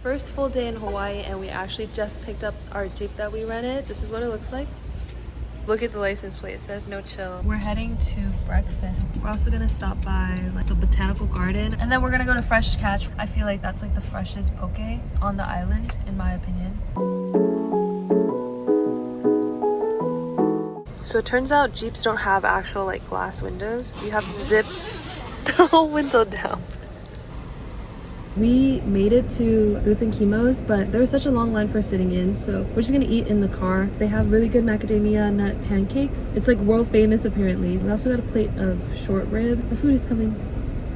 First full day in Hawaii, and we actually just picked up our Jeep that we rented. This is what it looks like. Look at the license plate, it says no chill. We're heading to breakfast. We're also gonna stop by like the botanical garden, and then we're gonna go to Fresh Catch. I feel like that's like the freshest poke on the island, in my opinion. So it turns out Jeeps don't have actual like glass windows. You have to zip the whole window down. We made it to Boots and Chemo's, but there was such a long line for sitting in, so we're just gonna eat in the car. They have really good macadamia nut pancakes. It's like world famous apparently. We also got a plate of short ribs. The food is coming.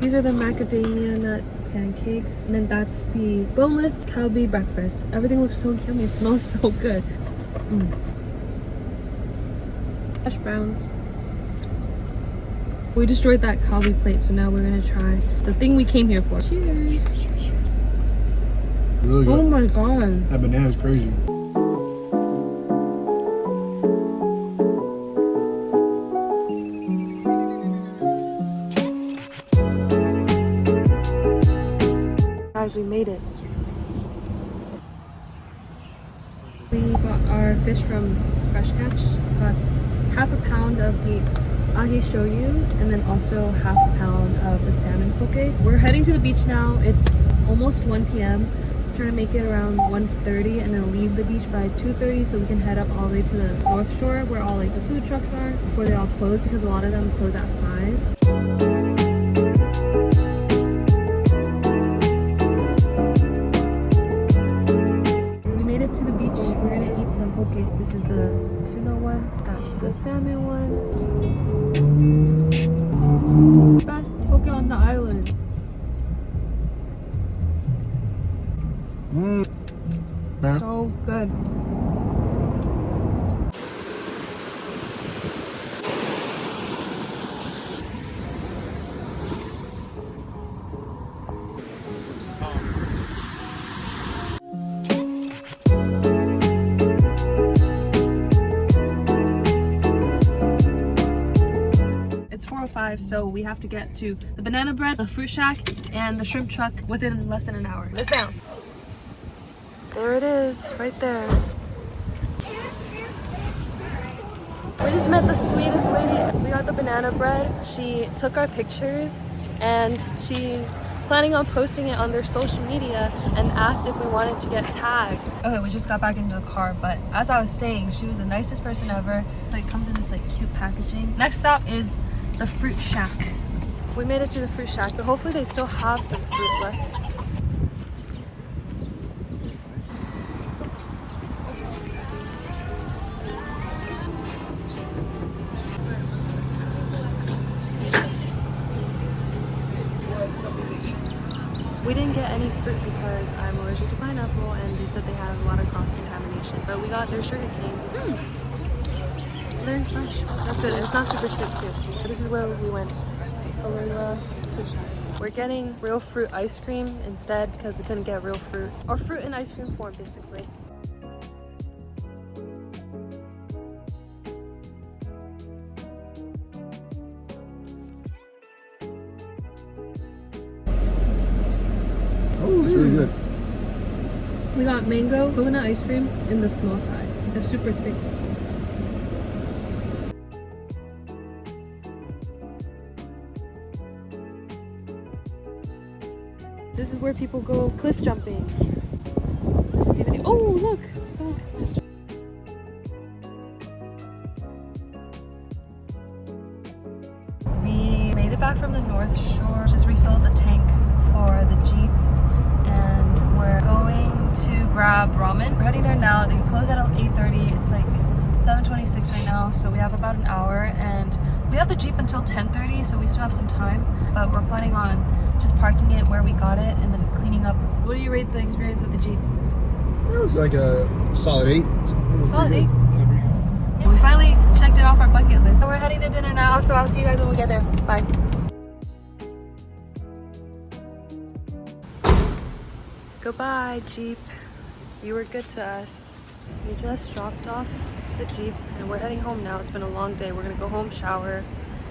These are the macadamia nut pancakes, and then that's the boneless kalbi breakfast. Everything looks so yummy. It smells so good. Hash browns. We destroyed that kalbi plate, so now we're gonna try the thing we came here for. Cheers. Really good. Oh my god. That banana is crazy. Guys, we made it. We got our fish from Fresh Catch. Got half a pound of the ahi shoyu, and then also half a pound of the salmon poke. We're heading to the beach now. It's almost 1 p.m. Trying to make it around 1:30 and then leave the beach by 2:30 so we can head up all the way to the North Shore where all like the food trucks are before they all close, because a lot of them close at 5. We made it to the beach. We're gonna eat some poke. This is the tuna one. That's the salmon one. Best poke on the island. So good. It's 4:05, so we have to get to the banana bread, the fruit shack, and the shrimp truck within less than an hour. Let's bounce. There it is, right there. We just met the sweetest lady. We got the banana bread. She took our pictures and she's planning on posting it on their social media and asked if we wanted to get tagged. Okay, we just got back into the car, but as I was saying, she was the nicest person ever. Like, comes in this like cute packaging. Next stop is the fruit shack. We made it to the fruit shack, but hopefully they still have some fruit left. We didn't get any fruit because I'm allergic to pineapple, and they said they have a lot of cross-contamination. But we got their sugar cane. Very fresh. That's good. And it's not super sweet too. So this is where we went. Alula Fruit Shack. We're getting real fruit ice cream instead because we couldn't get real fruit. Or fruit in ice cream form, basically. Oh, it's really good. We got mango coconut ice cream in the small size. It's just super thick. This is where people go cliff jumping. See if any— oh, look! Someone just— we made it back from the North Shore. Just refilled the tank for the Jeep, and we're going to grab ramen. We're heading there now. They close at 8:30. It's like 7:26 right now, so we have about an hour, and we have the Jeep until 10:30, so we still have some time, but we're planning on just parking it where we got it and then cleaning up. What do you rate the experience with the Jeep? It was like a solid 8. Solid 8? Yeah, we finally checked it off our bucket list. So we're heading to dinner now, so I'll see you guys when we get there. Bye. Goodbye, Jeep. You were good to us. We just dropped off the Jeep and we're heading home now. It's been a long day. We're gonna go home, shower,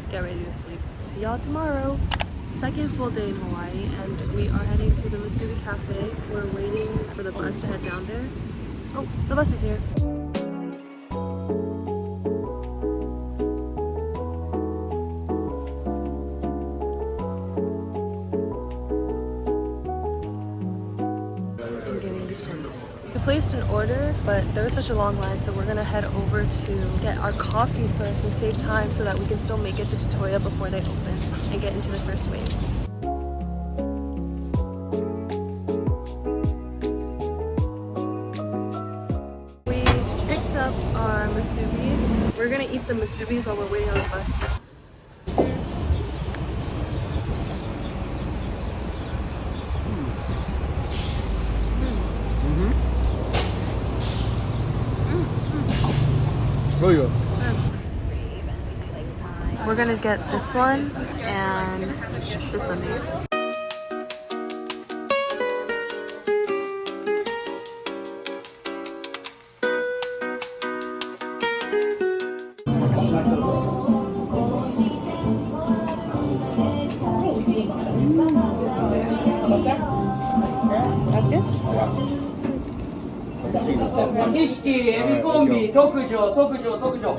get ready to sleep. See y'all tomorrow. Second full day in Hawaii, and we are heading to the Musubi Cafe. We're waiting for the bus to head down there. Oh, the bus is here. I'm getting this one. We placed an order, but there was such a long line, so we're gonna head over to get our coffee first and save time so that we can still make it to Totoya before they open and get into the first wave. We picked up our musubis. We're gonna eat the musubis while we're waiting on the bus. Really good. We're gonna get this one and this one here. That's good? 儀式エビコンビ特上特上特上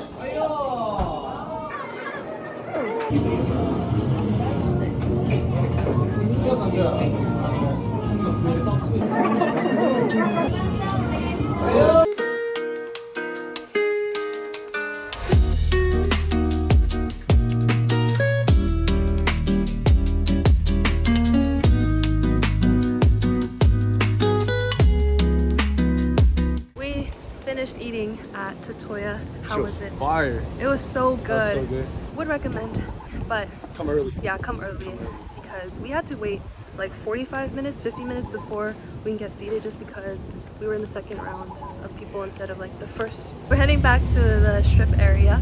Eating at Totoya. How was it? Fire. It was so good. That's so good. Would recommend, but Come early. yeah, come early because we had to wait like 45 minutes, 50 minutes before we can get seated just because we were in the second round of people instead of like the first. We're heading back to the strip area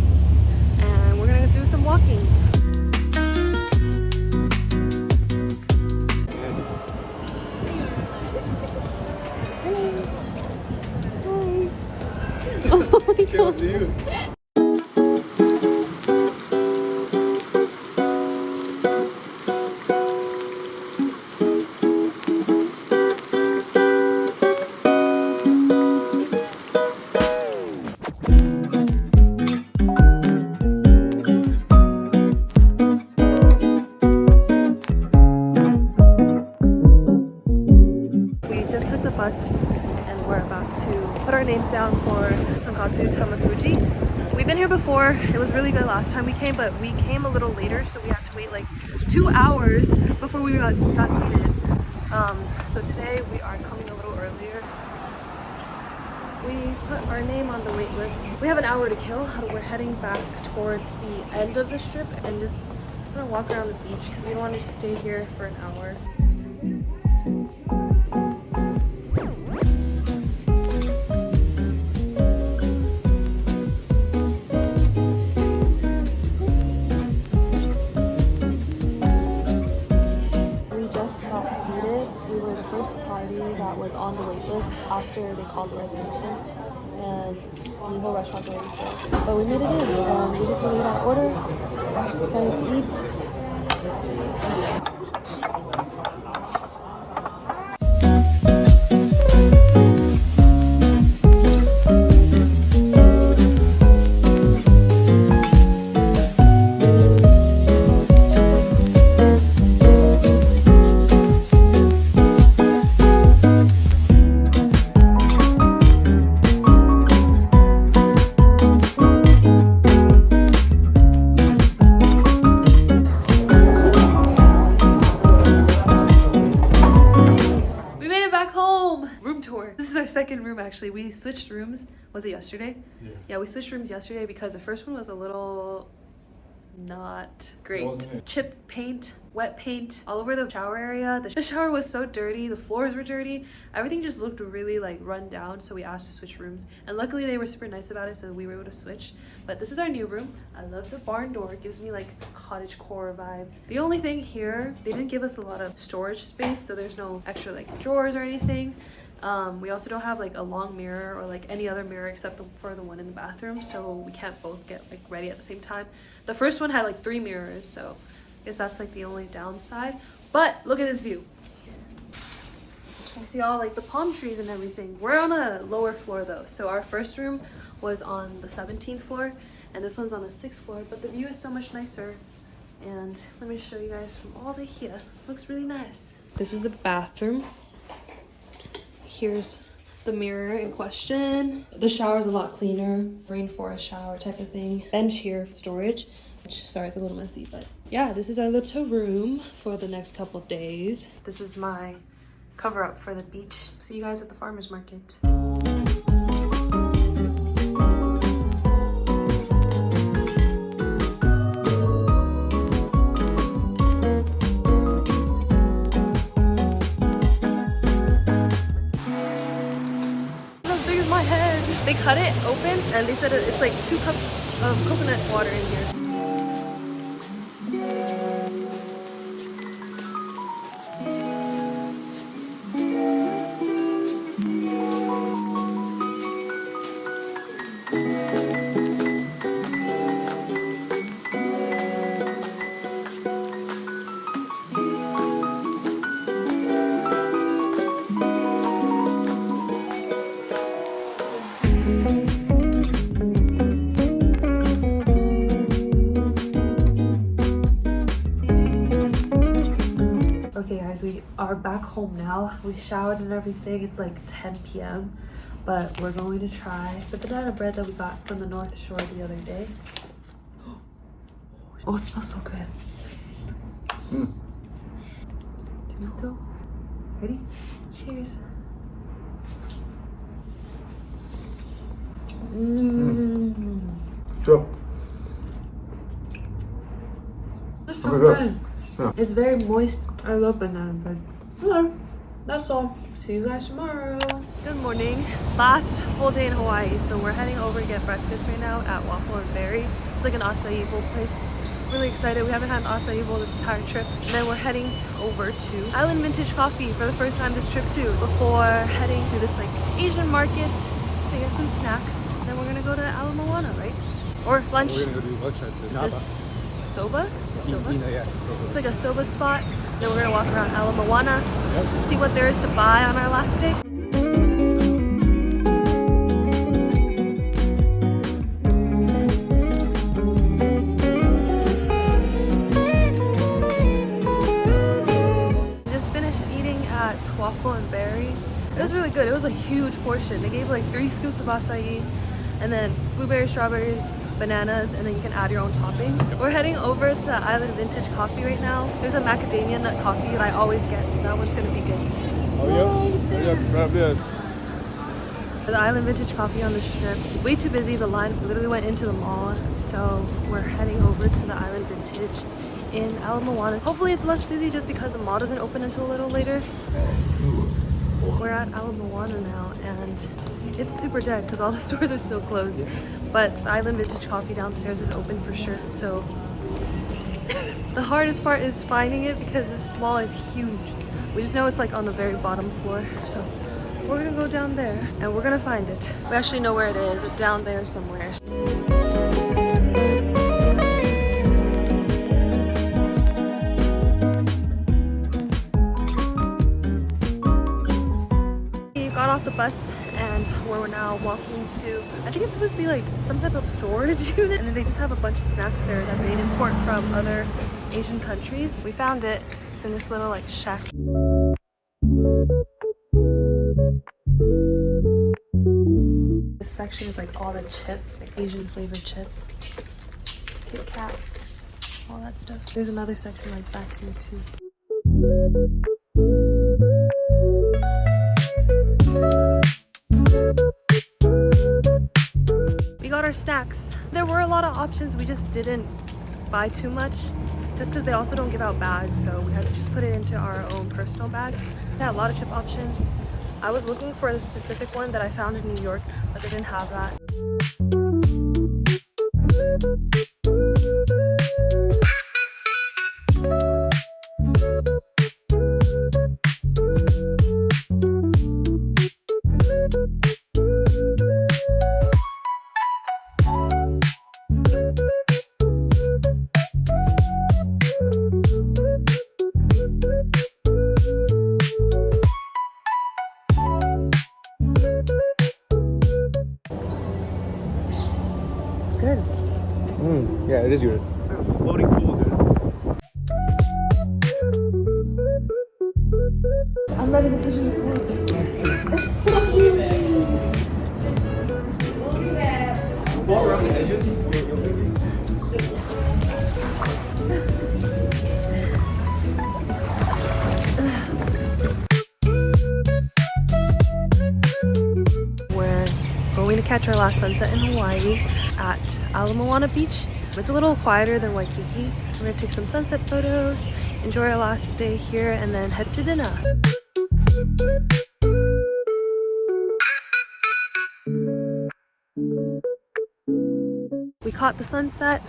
and we're gonna do some walking. Oh my God. To you. We just took the bus and we're about to put our names down for Tonkatsu Tamafuji. We've been here before. It was really good last time we came, but we came a little later, so we had to wait like 2 hours before we got seated. So today we are coming a little earlier. We put our name on the wait list. We have an hour to kill. We're heading back towards the end of the strip and just gonna walk around the beach because we don't want to just stay here for an hour. That was on the wait list after they called the reservations, and the whole restaurant's already full. But we made it in, and we just made our order, decided to eat. Second room actually. We switched rooms. Was it yesterday? Yeah, we switched rooms yesterday because the first one was a little not great. Chip paint, wet paint all over the shower area. The shower was so dirty, the floors were dirty, everything just looked really like run down, so we asked to switch rooms, and luckily they were super nice about it, so we were able to switch. But this is our new room. I love the barn door. It gives me like cottage core vibes. The only thing here, they didn't give us a lot of storage space, so there's no extra like drawers or anything. We also don't have like a long mirror or like any other mirror except for the one in the bathroom, so we can't both get like ready at the same time. The first one had like 3 mirrors, so I guess that's like the only downside. But look at this view. You see all like the palm trees and everything. We're on a lower floor though, so our first room was on the 17th floor and this one's on the 6th floor, but the view is so much nicer. And let me show you guys from all the way here. Looks really nice. This is the bathroom. Here's the mirror in question. The shower is a lot cleaner, rainforest shower type of thing. Bench here, storage. Sorry, it's a little messy, but yeah, this is our little room for the next couple of days. This is my cover up for the beach. See you guys at the farmer's market. They cut it open and they said it's like 2 cups of coconut water in here. Okay guys, we are back home now. We showered and everything. It's like 10 p.m. but we're going to try the banana bread that we got from the North Shore the other day. Oh, it smells so good. Tomato. Ready? Cheers. Sure. It's so good. Yeah. It's very moist. I love banana bread. Hello. That's all. See you guys tomorrow. Good morning. Last full day in Hawaii, so we're heading over to get breakfast right now at Waffle and Berry. It's like an acai bowl place. Really excited. We haven't had an acai bowl this entire trip. And then we're heading over to Island Vintage Coffee for the first time this trip too, before heading to this like Asian market to get some snacks. Then we're gonna go to Ala Moana, right? Or lunch. We're gonna go do lunch at the Napa. Soba? Is it soba? Yeah, soba. It's like a soba spot. Then we're gonna walk around Ala Moana, see what there is to buy on our last day. Just finished eating at Waffle and Berry. It was really good. It was a huge portion. They gave like 3 scoops of acai, and then blueberries, strawberries, bananas, and then you can add your own toppings. We're heading over to Island Vintage Coffee right now. There's a macadamia nut coffee that I always get, so that one's gonna be good. Oh yeah? The Island Vintage Coffee on this trip is way too busy. The line literally went into the mall, so we're heading over to the Island Vintage in Ala Moana. Hopefully it's less busy just because the mall doesn't open until a little later. We're at Ala Moana now, and it's super dead because all the stores are still closed. But the Island Vintage Coffee downstairs is open for sure. So the hardest part is finding it because this mall is huge. We just know it's like on the very bottom floor. So we're gonna go down there and we're gonna find it. We actually know where it is. It's down there somewhere. Got off the bus and we're now walking to, I think it's supposed to be like some type of storage unit, and then they just have a bunch of snacks there that they import from other Asian countries. We found it. It's in this little like shack. This section is like all the chips, like Asian flavored chips, Kit Kats, all that stuff. There's another section like back here too. We got our snacks. There were a lot of options. We just didn't buy too much just because they also don't give out bags, so we had to just put it into our own personal bags. They had a lot of chip options. I was looking for the specific one that I found in New York, but they didn't have that. good. Yeah, it is good. Like a floating pool, dude. I'm ready to fish in the pool. Walk around the edges. We're going to catch our last sunset in Hawaii at Ala Moana Beach. It's a little quieter than Waikiki. We're gonna take some sunset photos, enjoy our last day here, and then head to dinner. We caught the sunset,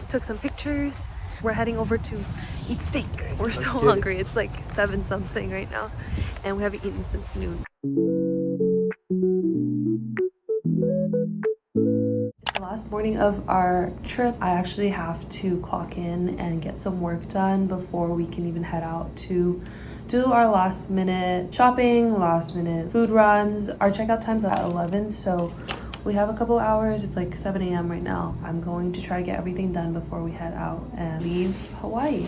took some pictures. We're heading over to eat steak. We're so hungry. It's like 7 something right now, and we haven't eaten since noon. It's the last morning of our trip. I actually have to clock in and get some work done before we can even head out to do our last minute shopping, last minute food runs. Our checkout time's at 11, so we have a couple hours. It's like 7 a.m. right now. I'm going to try to get everything done before we head out and leave Hawaii.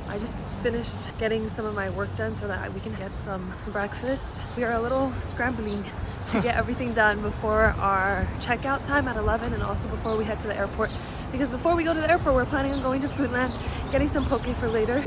I just finished getting some of my work done so that we can get some breakfast. We are a little scrambling to get everything done before our checkout time at 11 and also before we head to the airport. Because before we go to the airport, we're planning on going to Foodland, getting some poke for later.